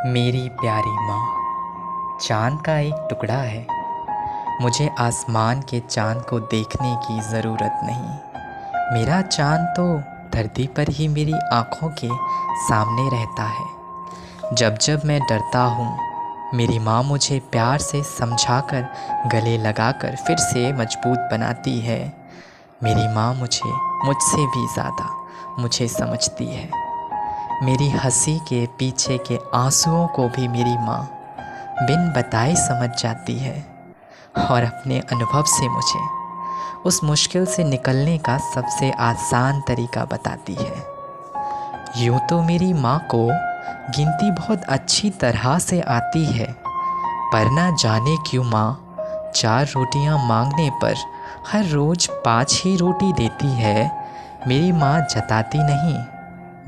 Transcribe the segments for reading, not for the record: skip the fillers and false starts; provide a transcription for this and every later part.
मेरी प्यारी माँ चाँद का एक टुकड़ा है। मुझे आसमान के चाँद को देखने की ज़रूरत नहीं। मेरा चाँद तो धरती पर ही मेरी आँखों के सामने रहता है। जब जब मैं डरता हूँ, मेरी माँ मुझे प्यार से समझाकर गले लगाकर फिर से मजबूत बनाती है। मेरी माँ मुझसे भी ज़्यादा मुझे समझती है। मेरी हंसी के पीछे के आंसुओं को भी मेरी माँ बिन बताए समझ जाती है और अपने अनुभव से मुझे उस मुश्किल से निकलने का सबसे आसान तरीका बताती है। यूँ तो मेरी माँ को गिनती बहुत अच्छी तरह से आती है, पर ना जाने क्यों माँ 4 रोटियाँ मांगने पर हर रोज़ 5 ही रोटी देती है। मेरी माँ जताती नहीं,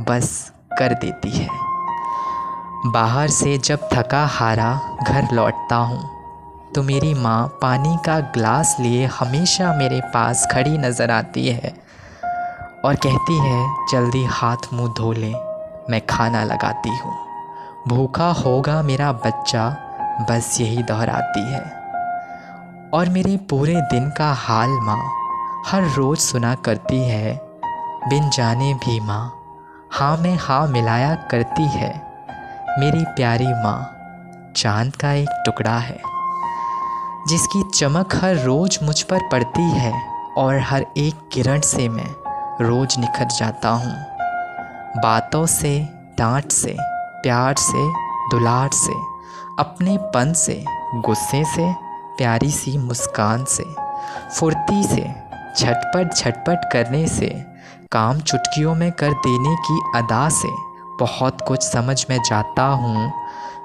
बस कर देती है। बाहर से जब थका हारा घर लौटता हूँ तो मेरी माँ पानी का ग्लास लिए हमेशा मेरे पास खड़ी नज़र आती है और कहती है, जल्दी हाथ मुंह धो ले, मैं खाना लगाती हूँ। भूखा होगा मेरा बच्चा, बस यही दोहराती है। और मेरे पूरे दिन का हाल माँ हर रोज़ सुना करती है। बिन जाने भी माँ हाँ में हाँ मिलाया करती है। मेरी प्यारी माँ चाँद का एक टुकड़ा है, जिसकी चमक हर रोज़ मुझ पर पड़ती है और हर एक किरण से मैं रोज़ निखर जाता हूँ। बातों से, डांट से, प्यार से, दुलार से, अपनेपन से, गुस्से से, प्यारी सी मुस्कान से, फुर्ती से, झटपट झटपट करने से, काम चुटकियों में कर देने की अदा से बहुत कुछ समझ में जाता हूँ।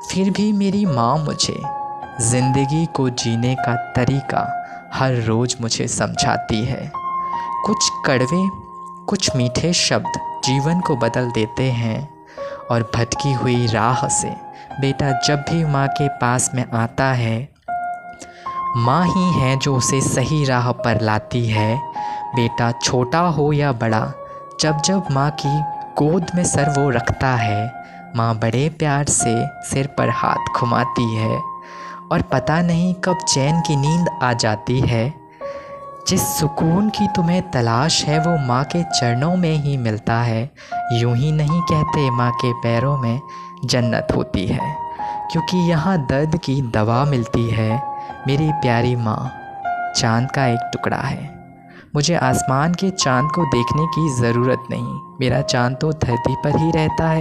फिर भी मेरी माँ मुझे ज़िंदगी को जीने का तरीका हर रोज़ मुझे समझाती है। कुछ कड़वे, कुछ मीठे शब्द जीवन को बदल देते हैं और भटकी हुई राह से बेटा जब भी माँ के पास में आता है, माँ ही है जो उसे सही राह पर लाती है। बेटा छोटा हो या बड़ा, जब जब माँ की गोद में सर वो रखता है, माँ बड़े प्यार से सिर पर हाथ घुमाती है और पता नहीं कब चैन की नींद आ जाती है। जिस सुकून की तुम्हें तलाश है वो माँ के चरणों में ही मिलता है। यूं ही नहीं कहते माँ के पैरों में जन्नत होती है, क्योंकि यहाँ दर्द की दवा मिलती है। मेरी प्यारी माँ चाँद का एक टुकड़ा है। मुझे आसमान के चाँद को देखने की ज़रूरत नहीं, मेरा चाँद तो धरती पर ही रहता है।